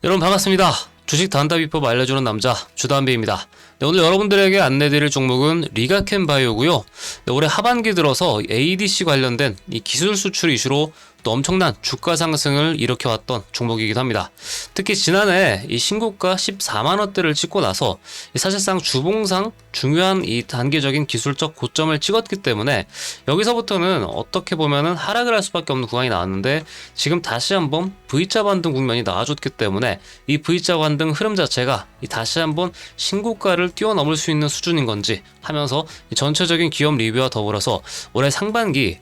여러분 반갑습니다. 주식 단타 비법 알려주는 남자 주단비입니다. 네, 오늘 여러분들에게 안내드릴 종목은 리가켄바이오고요. 네, 올해 하반기 들어서 ADC 관련된 이 기술 수출 이슈로 또 엄청난 주가 상승을 일으켜왔던 종목이기도 합니다. 특히 지난해 이 신고가 14만원대를 찍고 나서 사실상 주봉상 중요한 이 단계적인 기술적 고점을 찍었기 때문에 여기서부터는 어떻게 보면은 하락을 할 수밖에 없는 구간이 나왔는데, 지금 다시 한번 V자 반등 국면이 나와줬기 때문에 이 V자 반등 흐름 자체가 다시 한번 신고가를 뛰어넘을 수 있는 수준인 건지 하면서 전체적인 기업 리뷰와 더불어서 올해 상반기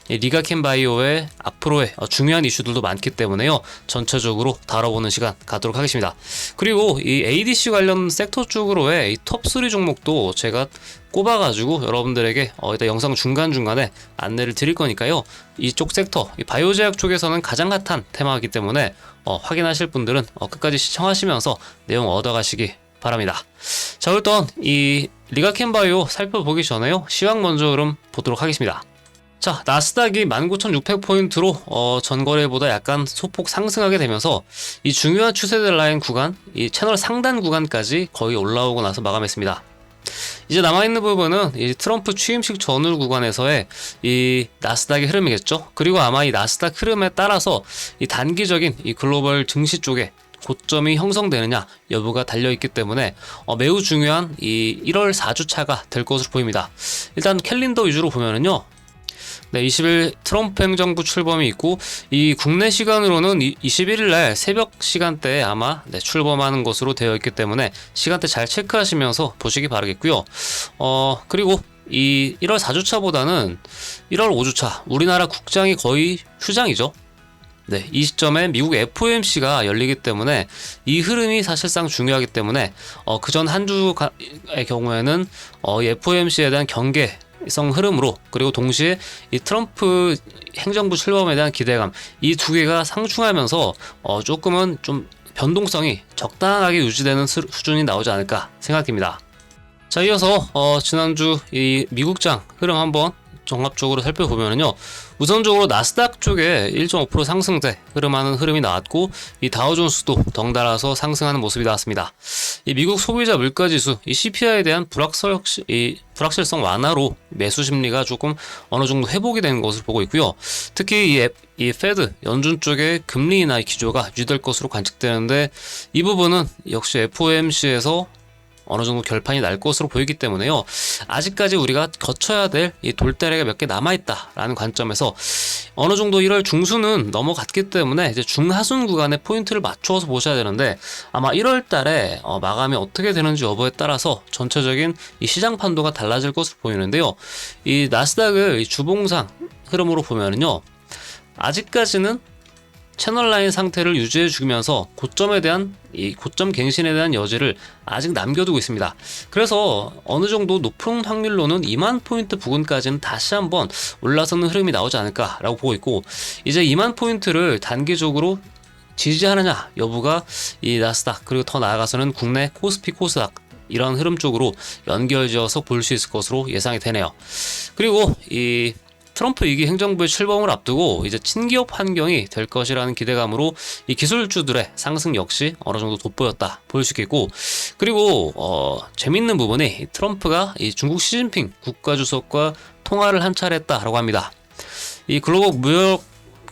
리가켄바이오의 앞으로의 중요한 이슈들도 많기 때문에요, 전체적으로 다뤄보는 시간 갖도록 하겠습니다. 그리고 이 ADC 관련 섹터 쪽으로의 이 톱3 종목도 제가 꼽아가지고 여러분들에게 일단 영상 중간중간에 안내를 드릴 거니까요, 이쪽 섹터, 이 바이오제약 쪽에서는 가장 핫한 테마이기 때문에 확인하실 분들은 끝까지 시청하시면서 내용 얻어가시기 바랍니다. 자, 일단 이 리가켄바이오 살펴보기 전에요, 시황 먼저 그럼 보도록 하겠습니다. 자, 나스닥이 19,600포인트로 전거래보다 약간 소폭 상승하게 되면서 이 중요한 추세들 라인 구간, 이 채널 상단 구간까지 거의 올라오고 나서 마감했습니다. 이제 남아있는 부분은 이 트럼프 취임식 전후 구간에서의 이 나스닥의 흐름이겠죠. 그리고 아마 이 나스닥 흐름에 따라서 이 단기적인 이 글로벌 증시 쪽에 고점이 형성되느냐 여부가 달려있기 때문에 매우 중요한 이 1월 4주차가 될 것으로 보입니다. 일단 캘린더 위주로 보면은요, 네, 20일 트럼프 행정부 출범이 있고, 이 국내 시간으로는 21일 날 새벽 시간대에 아마 출범하는 것으로 되어 있기 때문에 시간대 잘 체크하시면서 보시기 바라겠고요. 그리고 이 1월 4주차보다는 1월 5주차, 우리나라 국장이 거의 휴장이죠. 네, 이 시점에 미국 FOMC가 열리기 때문에 이 흐름이 사실상 중요하기 때문에 그전 한 주의 경우에는 이 FOMC에 대한 경계성 흐름으로, 그리고 동시에 이 트럼프 행정부 출범에 대한 기대감, 이 두 개가 상충하면서 조금은 좀 변동성이 적당하게 유지되는 수준이 나오지 않을까 생각됩니다. 자, 이어서 지난주 이 미국장 흐름 한번 종합적으로 살펴보면요, 우선적으로 나스닥 쪽에 1.5% 상승세 흐름하는 흐름이 나왔고, 이 다우존스도 덩달아서 상승하는 모습이 나왔습니다. 이 미국 소비자 물가지수, 이 CPI에 대한 불확실성 완화로 매수 심리가 조금 어느 정도 회복이 된 것으로 보고 있고요. 특히 이 페드 연준 쪽의 금리 인하 기조가 유지될 것으로 관측되는데, 이 부분은 역시 FOMC에서 어느 정도 결판이 날 것으로 보이기 때문에요, 아직까지 우리가 거쳐야 될 이 돌다리가 몇 개 남아있다라는 관점에서 어느 정도 1월 중순은 넘어갔기 때문에 이제 중하순 구간에 포인트를 맞추어서 보셔야 되는데, 아마 1월 달에 마감이 어떻게 되는지 여부에 따라서 전체적인 이 시장 판도가 달라질 것으로 보이는데요, 이 나스닥을 이 주봉상 흐름으로 보면은요, 아직까지는 채널라인 상태를 유지해 주면서 고점에 대한 이 고점 갱신에 대한 여지를 아직 남겨두고 있습니다. 그래서 어느 정도 높은 확률로는 2만 포인트 부근까지는 다시 한번 올라서는 흐름이 나오지 않을까라고 보고 있고, 이제 2만 포인트를 단기적으로 지지하느냐 여부가 이 나스닥, 그리고 더 나아가서는 국내 코스피 코스닥 이런 흐름 쪽으로 연결지어서 볼 수 있을 것으로 예상이 되네요. 그리고 이 트럼프 2기 행정부의 출범을 앞두고 이제 친기업 환경이 될 것이라는 기대감으로 이 기술주들의 상승 역시 어느 정도 돋보였다 볼 수 있겠고, 그리고 재밌는 부분이 트럼프가 이 중국 시진핑 국가주석과 통화를 한 차례 했다라고 합니다. 이 글로벌 무역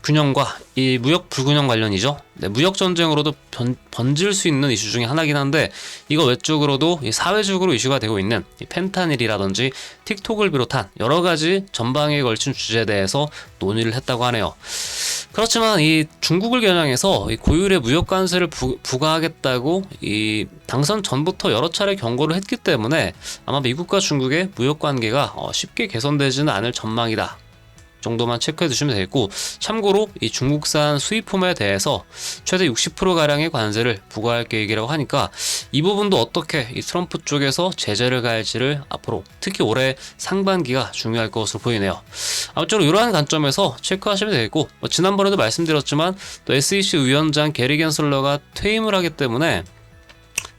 균형과 이 무역 불균형 관련이죠. 네, 무역 전쟁으로도 번질 수 있는 이슈 중에 하나긴 한데, 이거 외적으로도 사회적으로 이슈가 되고 있는 이 펜타닐이라든지 틱톡을 비롯한 여러 가지 전방에 걸친 주제에 대해서 논의를 했다고 하네요. 그렇지만 이 중국을 겨냥해서 이 고율의 무역 관세를 부과하겠다고 이 당선 전부터 여러 차례 경고를 했기 때문에 아마 미국과 중국의 무역 관계가 쉽게 개선되지는 않을 전망이다 정도만 체크해 두시면 되겠고, 참고로 이 중국산 수입품에 대해서 최대 60%가량의 관세를 부과할 계획이라고 하니까 이 부분도 어떻게 이 트럼프 쪽에서 제재를 가할지를 앞으로 특히 올해 상반기가 중요할 것으로 보이네요. 아무쪼록 이러한 관점에서 체크하시면 되겠고, 지난번에도 말씀드렸지만 또 SEC 위원장 게리 겐슬러가 퇴임을 하기 때문에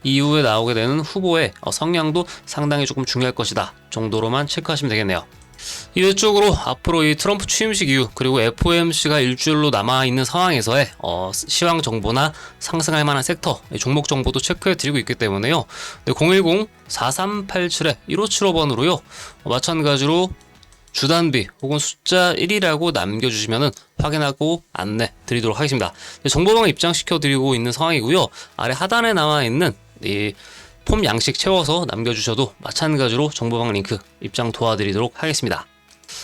이후에 나오게 되는 후보의 성향도 상당히 조금 중요할 것이다 정도로만 체크하시면 되겠네요. 이외적으로 앞으로 이 트럼프 취임식 이후 그리고 FOMC가 일주일로 남아있는 상황에서의 시황 정보나 상승할 만한 섹터 종목 정보도 체크해 드리고 있기 때문에요. 010-4387-1575번으로요 마찬가지로 주단비 혹은 숫자 1이라고 남겨주시면은 확인하고 안내 드리도록 하겠습니다. 정보방 입장시켜 드리고 있는 상황이고요. 아래 하단에 나와 있는 이 폼 양식 채워서 남겨주셔도 마찬가지로 정보방 링크 입장 도와드리도록 하겠습니다.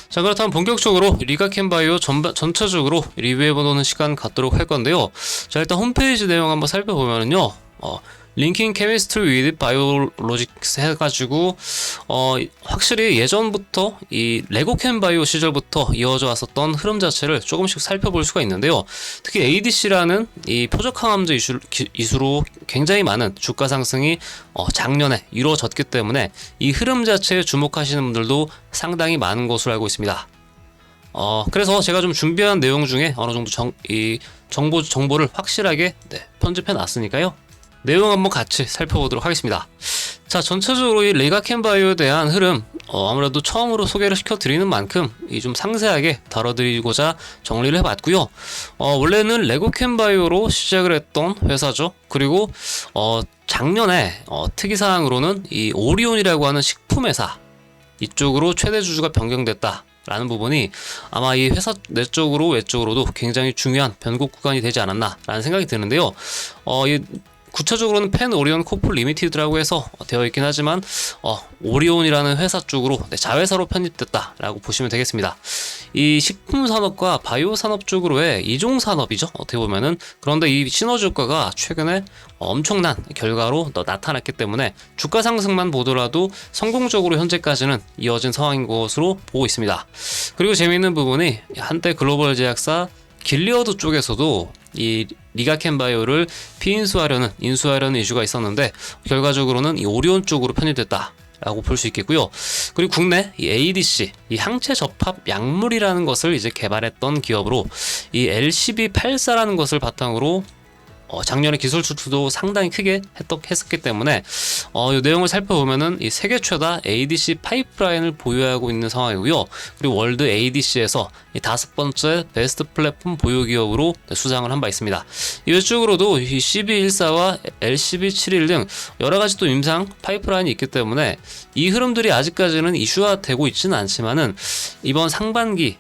자, 그렇다면 본격적으로 리가캠바이오 전체적으로 리뷰해보는 시간 갖도록 할 건데요. 자, 일단 홈페이지 내용 한번 살펴보면은요. 링킹 케미스트리 위드 바이오로직스 해가지고 확실히 예전부터 이 레고캠 바이오 시절부터 이어져 왔었던 흐름 자체를 조금씩 살펴볼 수가 있는데요. 특히 ADC라는 이 표적 항암제 이슈로 굉장히 많은 주가 상승이 작년에 이루어졌기 때문에 이 흐름 자체에 주목하시는 분들도 상당히 많은 것으로 알고 있습니다. 그래서 제가 좀 준비한 내용 중에 어느 정도 정보를 확실하게 편집해 놨으니까요. 내용 한번 같이 살펴보도록 하겠습니다. 자, 전체적으로 이 레가캠바이오에 대한 흐름 아무래도 처음으로 소개를 시켜드리는 만큼 좀 상세하게 다뤄드리고자 정리를 해봤고요. 원래는 레고캠바이오로 시작을 했던 회사죠. 그리고 작년에 특이사항으로는 이 오리온이라고 하는 식품회사 이쪽으로 최대 주주가 변경됐다 라는 부분이 아마 이 회사 내적으로 외적으로도 굉장히 중요한 변곡 구간이 되지 않았나 라는 생각이 드는데요. 구체적으로는 펜 오리온 코프 리미티드라고 해서 되어 있긴 하지만 오리온이라는 회사 쪽으로 자회사로 편입됐다라고 보시면 되겠습니다. 이 식품 산업과 바이오 산업 쪽으로의 이종 산업이죠. 어떻게 보면은. 그런데 이 시너지 효과가 최근에 엄청난 결과로 나타났기 때문에 주가 상승만 보더라도 성공적으로 현재까지는 이어진 상황인 것으로 보고 있습니다. 그리고 재미있는 부분이 한때 글로벌 제약사 길리어드 쪽에서도 이 리가캠바이오를 인수하려는 이슈가 있었는데 결과적으로는 이 오리온 쪽으로 편입됐다 라고 볼 수 있겠고요. 그리고 국내 이 ADC, 이 항체 접합 약물이라는 것을 이제 개발했던 기업으로 이 LCB84라는 것을 바탕으로 작년에 기술 수출도 상당히 크게 했었기 때문에 이 내용을 살펴보면은 이 세계 최다 ADC 파이프라인을 보유하고 있는 상황이고요. 그리고 월드 ADC에서 이 5번째 베스트 플랫폼 보유 기업으로 수상을 한 바 있습니다. 이외적으로도 이 CB14와 LCB71 등 여러 가지 또 임상 파이프라인이 있기 때문에 이 흐름들이 아직까지는 이슈화되고 있지는 않지만은 이번 상반기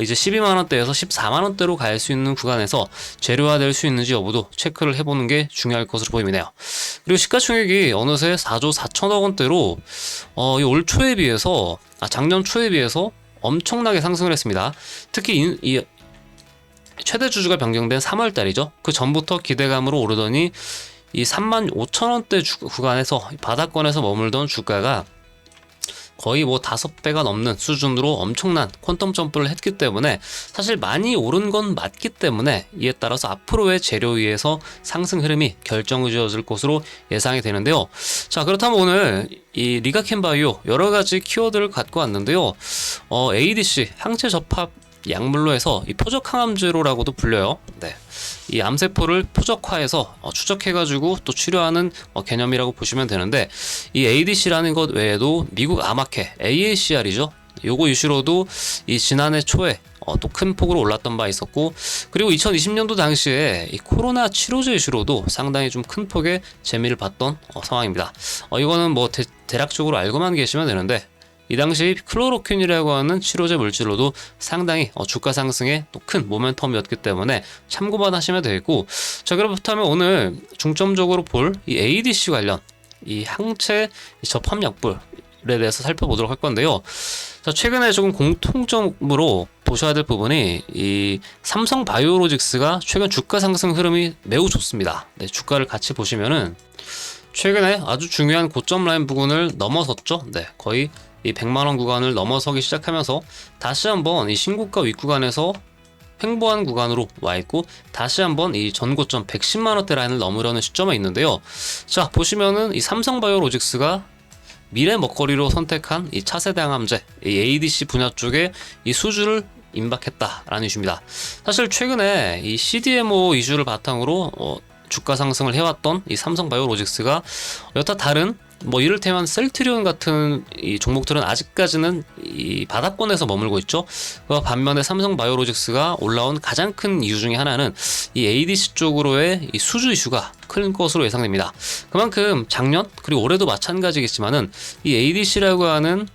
이제 12만원대에서 14만원대로 갈 수 있는 구간에서 재료화될 수 있는지 여부도 체크를 해보는 게 중요할 것으로 보이네요. 그리고 시가총액이 어느새 4조 4천억 원대로 올 초에 비해서 작년 초에 비해서 엄청나게 상승을 했습니다. 특히 이 최대 주주가 변경된 3월달이죠. 그 전부터 기대감으로 오르더니 이 3만 5천원대 구간에서 바닥권에서 머물던 주가가 거의 뭐 5배가 넘는 수준으로 엄청난 퀀텀 점프를 했기 때문에 사실 많이 오른 건 맞기 때문에 이에 따라서 앞으로의 재료 위에서 상승 흐름이 결정지어질 것으로 예상이 되는데요. 자, 그렇다면 오늘 이 리가캠바이오 여러 가지 키워드를 갖고 왔는데요. ADC 항체 접합 약물로 해서 이 표적 항암제로라고도 불려요. 네. 이 암세포를 표적화해서 추적해가지고 또 치료하는 개념이라고 보시면 되는데 이 ADC라는 것 외에도 미국 암학회 AACR이죠. 요거 이슈로도 이 지난해 초에 또 큰 폭으로 올랐던 바 있었고 그리고 2020년도 당시에 이 코로나 치료제 이슈로도 상당히 좀 큰 폭의 재미를 봤던 상황입니다. 이거는 뭐 대략적으로 알고만 계시면 되는데 이 당시 클로로퀸이라고 하는 치료제 물질로도 상당히 주가 상승에 또 큰 모멘텀이었기 때문에 참고만 하시면 되겠고 자, 그렇다면 오늘 중점적으로 볼 이 ADC 관련 이 항체 접합 약물에 대해서 살펴보도록 할 건데요. 자, 최근에 조금 공통점으로 보셔야 될 부분이 이 삼성 바이오로직스가 최근 주가 상승 흐름이 매우 좋습니다. 네, 주가를 같이 보시면은 최근에 아주 중요한 고점 라인 부근을 넘어섰죠. 네, 거의 이 100만원 구간을 넘어서기 시작하면서 다시 한번 이 신고가 윗구간에서 횡보한 구간으로 와 있고 다시 한번 이 전고점 110만원대 라인을 넘으려는 시점에 있는데요. 자, 보시면은 이 삼성바이오로직스가 미래 먹거리로 선택한 이 차세대 항암제 이 ADC 분야 쪽에 이 수주를 임박했다라는 이슈입니다. 사실 최근에 이 CDMO 이슈를 바탕으로 주가 상승을 해왔던 이 삼성바이오로직스가 여타 다른 뭐 이를테면 셀트리온 같은 이 종목들은 아직까지는 이 바닥권에서 머물고 있죠. 그 반면에 삼성바이오로직스가 올라온 가장 큰 이유 중에 하나는 이 ADC 쪽으로의 이 수주 이슈가 큰 것으로 예상됩니다. 그만큼 작년 그리고 올해도 마찬가지겠지만은 이 ADC라고 하는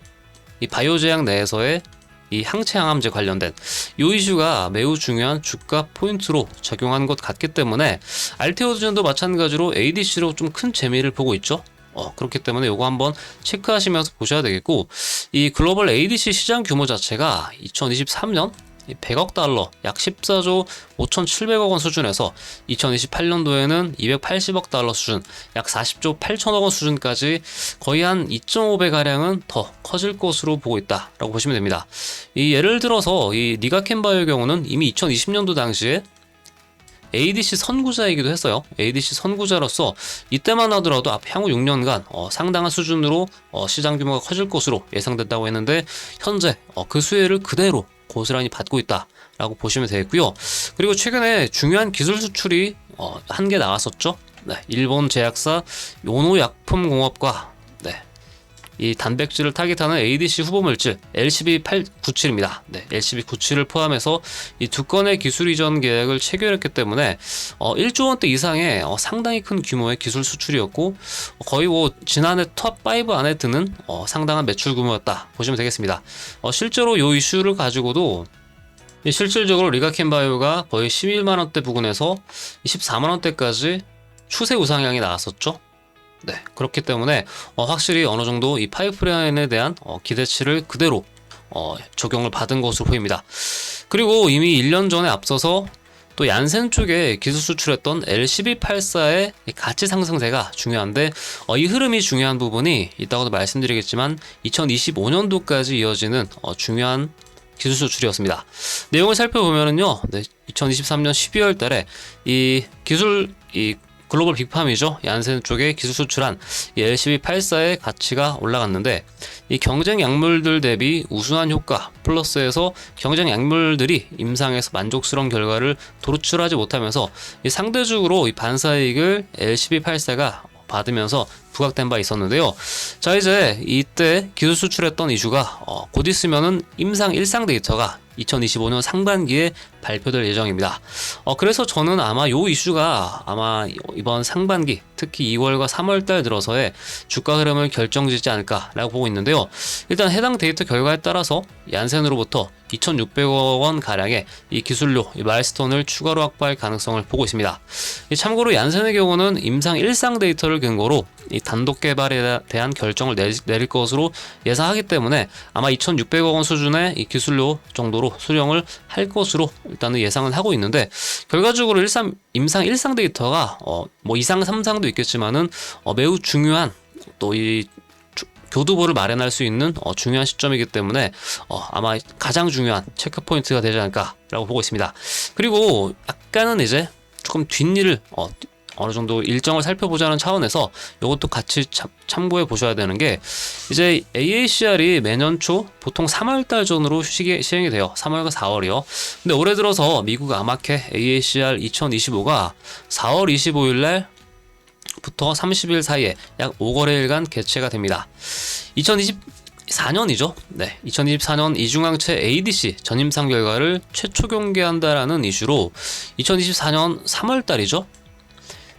이 바이오 제약 내에서의 이 항체 항암제 관련된 이 이슈가 매우 중요한 주가 포인트로 작용한 것 같기 때문에 알테오젠도 마찬가지로 ADC로 좀 큰 재미를 보고 있죠. 그렇기 때문에 요거 한번 체크하시면서 보셔야 되겠고, 이 글로벌 ADC 시장 규모 자체가 2023년 100억 달러, 약 14조 5,700억 원 수준에서 2028년도에는 280억 달러 수준, 약 40조 8천억 원 수준까지 거의 한 2.5배 가량은 더 커질 것으로 보고 있다라고 보시면 됩니다. 이 예를 들어서 이 니가켄바이오의 경우는 이미 2020년도 당시에 ADC 선구자이기도 했어요. ADC 선구자로서 이때만 하더라도 앞 향후 6년간 상당한 수준으로 시장 규모가 커질 것으로 예상된다고 했는데, 현재 그 수혜를 그대로 고스란히 받고 있다라고 보시면 되겠고요. 그리고 최근에 중요한 기술 수출이 한 개 나왔었죠. 네, 일본 제약사 요노약품공업과 이 단백질을 타깃하는 ADC 후보 물질 LCB897입니다. LCB97을 포함해서 이 두 건의 기술 이전 계약을 체결했기 때문에 1조 원대 이상의 상당히 큰 규모의 기술 수출이었고, 거의 지난해 톱5 안에 드는 상당한 매출 규모였다 보시면 되겠습니다. 실제로 이 이슈를 가지고도 실질적으로 리가켄바이오가 거의 11만원대 부근에서 24만원대까지 추세 우상향이 나왔었죠. 그렇기 때문에 확실히 어느 정도 이 파이프라인에 대한 기대치를 그대로 적용을 받은 것으로 보입니다. 그리고 이미 1년 전에 앞서서 또 얀센 쪽에 기술 수출했던 LCB84의 가치 상승세가 중요한데, 이 흐름이 중요한 부분이 있다고도 말씀드리겠지만 2025년도까지 이어지는 중요한 기술 수출이었습니다. 내용을 살펴보면은요, 2023년 12월 달에 이 글로벌 빅팜이죠. 얀센 쪽에 기술 수출한 이 LCB84의 가치가 올라갔는데, 이 경쟁 약물들 대비 우수한 효과 플러스에서 경쟁 약물들이 임상에서 만족스러운 결과를 도출하지 못하면서 이 상대적으로 이 반사이익을 LCB84가 받으면서 부각된 바 있었는데요. 자, 이제 이때 기술 수출했던 이슈가 곧 있으면은 임상 1상 데이터가 2025년 상반기에 발표될 예정입니다. 그래서 저는 아마 요 이슈가 아마 이번 상반기, 특히 2월과 3월 달 들어서의 주가 흐름을 결정짓지 않을까라고 보고 있는데요. 일단 해당 데이터 결과에 따라서 얀센으로부터 2,600억 원 가량의 이 기술료, 이 마일스톤을 추가로 확보할 가능성을 보고 있습니다. 참고로 얀센의 경우는 임상 1상 데이터를 근거로 이 단독 개발에 대한 결정을 내릴 것으로 예상하기 때문에 아마 2,600억 원 수준의 이 기술료 정도로 수령을 할 것으로 일단은 예상은 하고 있는데, 결과적으로 임상 1상 데이터가 뭐 2상, 3상도 있겠지만은 매우 중요한 또 이 교두보를 마련할 수 있는 중요한 시점이기 때문에 아마 가장 중요한 체크 포인트가 되지 않을까라고 보고 있습니다. 그리고 약간은 이제 조금 뒷일을 어느 정도 일정을 살펴보자는 차원에서 이것도 같이 참고해 보셔야 되는 게, 이제 AACR이 매년 초 보통 3월달 전으로 시행이 돼요. 3월과 4월이요. 근데 올해 들어서 미국 아마케 AACR 2025가 4월 25일 날부터 30일 사이에 약 5거래일간 개최가 됩니다. 2024년이죠. 2024년 이중항체 ADC 전임상 결과를 최초 공개한다라는 이슈로 2024년 3월달이죠.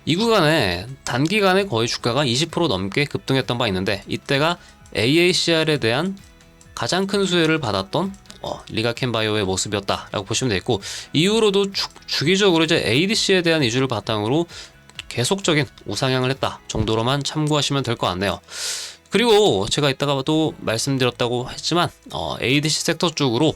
이 구간에 단기간에 거의 주가가 20% 넘게 급등했던 바 있는데, 이때가 AACR에 대한 가장 큰 수혜를 받았던 리가켄바이오의 모습이었다라고 보시면 되겠고, 이후로도 주기적으로 이제 ADC에 대한 이슈를 바탕으로 계속적인 우상향을 했다 정도로만 참고하시면 될 것 같네요. 그리고 제가 이따가도 말씀드렸다고 했지만 ADC 섹터 쪽으로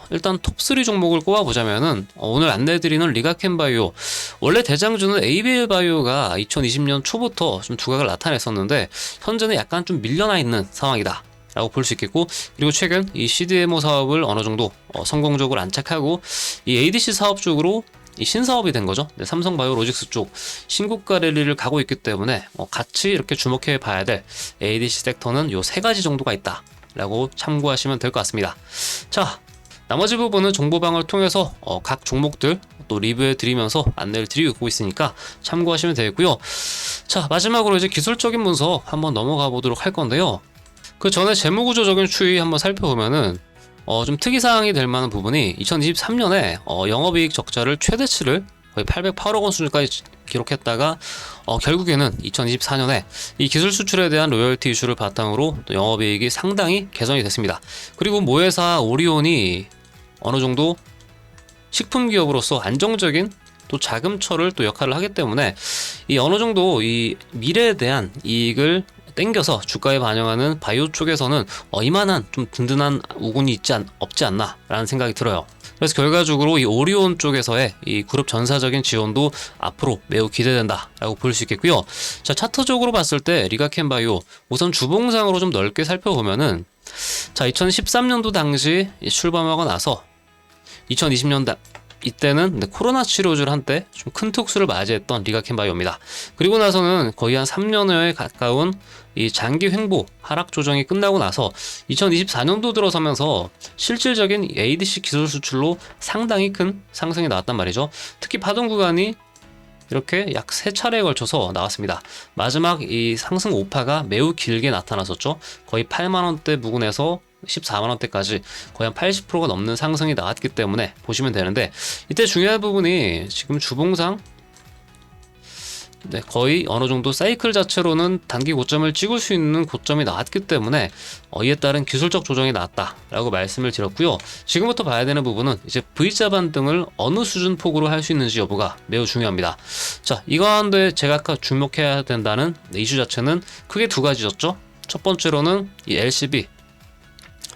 일단 톱3 종목을 꼽아보자면은 오늘 안내해드리는 리가켄바이오, 원래 대장주는 ABL바이오가 2020년 초부터 좀 두각을 나타냈었는데 현재는 약간 좀 밀려나 있는 상황이다 라고 볼 수 있겠고, 그리고 최근 이 CDMO 사업을 어느 정도 성공적으로 안착하고 이 ADC 사업 쪽으로 이 신사업이 된 거죠. 삼성바이오로직스 쪽 신고가 랠리를 가고 있기 때문에 같이 이렇게 주목해 봐야 될 ADC 섹터는 요 세 가지 정도가 있다 라고 참고하시면 될 것 같습니다. 자, 나머지 부분은 정보방을 통해서 각 종목들 또 리뷰해 드리면서 안내를 드리고 있으니까 참고하시면 되겠고요. 자, 마지막으로 이제 기술적인 분석 한번 넘어가 보도록 할 건데요. 그 전에 재무구조적인 추이 한번 살펴보면은 좀 특이사항이 될 만한 부분이 2023년에 영업이익 적자를 최대치를 거의 808억 원 수준까지 기록했다가 결국에는 2024년에 이 기술 수출에 대한 로열티 이슈를 바탕으로 또 영업이익이 상당히 개선이 됐습니다. 그리고 모회사 오리온이 어느 정도 식품 기업으로서 안정적인 또 자금처를 또 역할을 하기 때문에 이 어느 정도 이 미래에 대한 이익을 땡겨서 주가에 반영하는 바이오 쪽에서는 이만한 좀 든든한 우군이 없지 않나 라는 생각이 들어요. 그래서 결과적으로 이 오리온 쪽에서의 이 그룹 전사적인 지원도 앞으로 매우 기대된다 라고 볼 수 있겠고요. 자, 차트적으로 봤을 때 리가켄바이오 우선 주봉상으로 좀 넓게 살펴보면은 자, 2013년도 당시 출범하고 나서 2020년 이때는 코로나 치료제를 한때 좀 큰 특수를 맞이했던 리가켄바이오입니다. 그리고 나서는 거의 한 3년여에 가까운 이 장기 횡보 하락 조정이 끝나고 나서 2024년도 들어서면서 실질적인 ADC 기술 수출로 상당히 큰 상승이 나왔단 말이죠. 특히 파동 구간이 이렇게 약 3차례에 걸쳐서 나왔습니다. 마지막 이 상승 오파가 매우 길게 나타났었죠. 거의 8만원대 부근에서 14만원대까지 거의 한 80%가 넘는 상승이 나왔기 때문에 보시면 되는데, 이때 중요한 부분이 지금 주봉상 거의 어느 정도 사이클 자체로는 단기 고점을 찍을 수 있는 고점이 나왔기 때문에 이에 따른 기술적 조정이 나왔다라고 말씀을 드렸고요. 지금부터 봐야 되는 부분은 이제 V자 반등을 어느 수준 폭으로 할 수 있는지 여부가 매우 중요합니다. 자, 이 가운데 제가 아까 주목해야 된다는 이슈 자체는 크게 두 가지였죠. 첫 번째로는 이 LCB,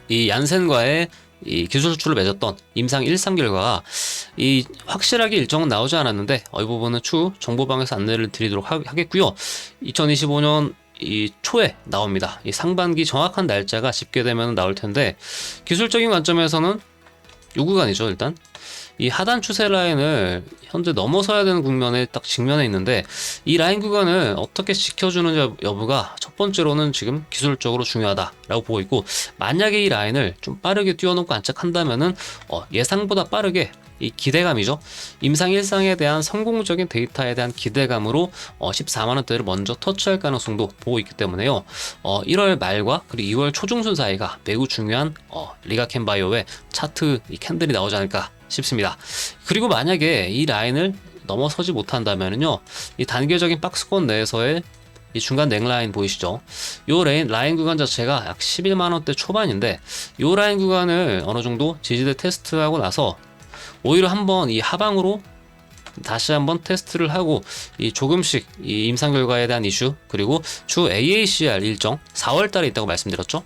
이 얀센과의 이 기술 수출을 맺었던 임상 1, 3결과가 이 확실하게 일정은 나오지 않았는데 이 부분은 추후 정보방에서 안내를 드리도록 하겠고요. 2025년 이 초에 나옵니다. 이 상반기 정확한 날짜가 집계되면 나올 텐데, 기술적인 관점에서는 이 구간이죠. 일단 이 하단 추세 라인을 현재 넘어서야 되는 국면에 딱 직면해 있는데, 이 라인 구간을 어떻게 지켜주는 여부가 첫 번째로는 지금 기술적으로 중요하다라고 보고 있고, 만약에 이 라인을 좀 빠르게 뛰어넘고 안착한다면은 예상보다 빠르게 이 기대감이죠. 임상 1상에 대한 성공적인 데이터에 대한 기대감으로 14만원대를 먼저 터치할 가능성도 보고 있기 때문에요. 1월 말과 그리고 2월 초중순 사이가 매우 중요한 리가켄바이오의 차트 이 캔들이 나오지 않을까 싶습니다. 그리고 만약에 이 라인을 넘어서지 못한다면은요, 이 단계적인 박스권 내에서의 이 중간 넥라인 보이시죠? 요 라인 구간 자체가 약 11만원대 초반인데, 요 라인 구간을 어느 정도 지지대 테스트하고 나서 오히려 한번 이 하방으로 다시 한번 테스트를 하고 이 조금씩 이 임상 결과에 대한 이슈, 그리고 주 AACR 일정 4월 달에 있다고 말씀드렸죠.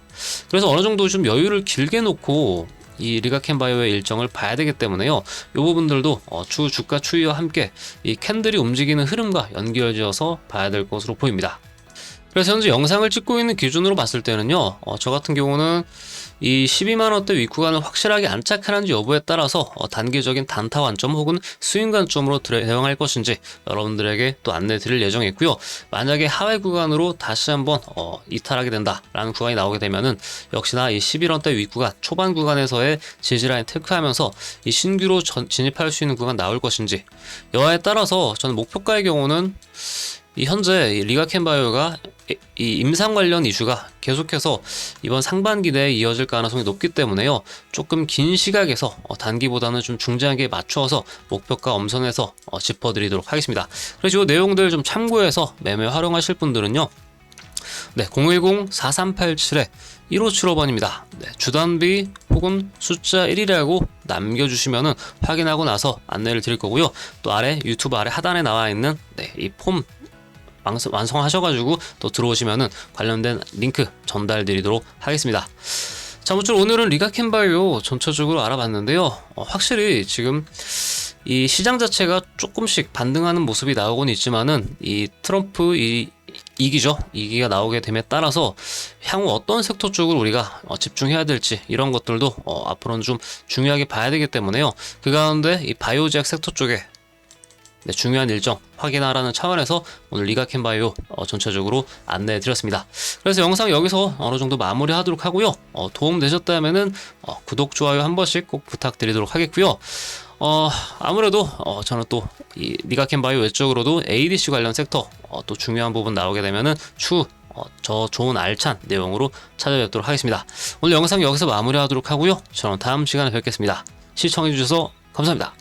그래서 어느 정도 좀 여유를 길게 놓고 이 리가켄바이오의 일정을 봐야 되기 때문에요. 이 부분들도 추후 주가 추이와 함께 이 캔들이 움직이는 흐름과 연결지어서 봐야 될 것으로 보입니다. 그래서 현재 영상을 찍고 있는 기준으로 봤을 때는요, 저 같은 경우는 이 12만원대 윗구간을 확실하게 안착하는지 여부에 따라서 단기적인 단타 관점 혹은 스윙 관점으로 대응할 것인지 여러분들에게 또 안내 드릴 예정이고요. 만약에 하회 구간으로 다시 한번 이탈하게 된다라는 구간이 나오게 되면은 역시나 이 11원대 윗구간 초반 구간에서의 지지라인 테크하면서 이 신규로 진입할 수 있는 구간 나올 것인지, 여하에 따라서 저는 목표가의 경우는 이 현재 이 리가켄바이오가 이 임상 관련 이슈가 계속해서 이번 상반기 내에 이어질 가능성이 높기 때문에요. 조금 긴 시각에서 단기보다는 좀 중장기에 맞추어서 목표가 엄선해서 짚어드리도록 하겠습니다. 그래서 이 내용들 좀 참고해서 매매 활용하실 분들은요, 010-4387-1575번입니다. 주단비 혹은 숫자 1이라고 남겨주시면은 확인하고 나서 안내를 드릴 거고요. 또 아래 유튜브 아래 하단에 나와 있는 이 폼 완성하셔가지고 또 들어오시면은 관련된 링크 전달 드리도록 하겠습니다. 자, 아무쪼록 오늘은 리가켄바이오 전체적으로 알아봤는데요. 확실히 지금 이 시장 자체가 조금씩 반등하는 모습이 나오곤 있지만은 이 트럼프 이기가 나오게 됨에 따라서 향후 어떤 섹터 쪽으로 우리가 집중해야 될지 이런 것들도 앞으로는 좀 중요하게 봐야 되기 때문에요. 그 가운데 이 바이오제약 섹터 쪽에 중요한 일정 확인하라는 차원에서 오늘 리가켄바이오 전체적으로 안내해 드렸습니다. 그래서 영상 여기서 어느 정도 마무리 하도록 하고요. 도움 되셨다면은 구독, 좋아요 한 번씩 꼭 부탁드리도록 하겠고요. 아무래도 저는 또 이 니가켄 바이오 외적으로도 ADC 관련 섹터 또 중요한 부분 나오게 되면은 추후 저 좋은 알찬 내용으로 찾아뵙도록 하겠습니다. 오늘 영상 여기서 마무리하도록 하고요. 저는 다음 시간에 뵙겠습니다. 시청해주셔서 감사합니다.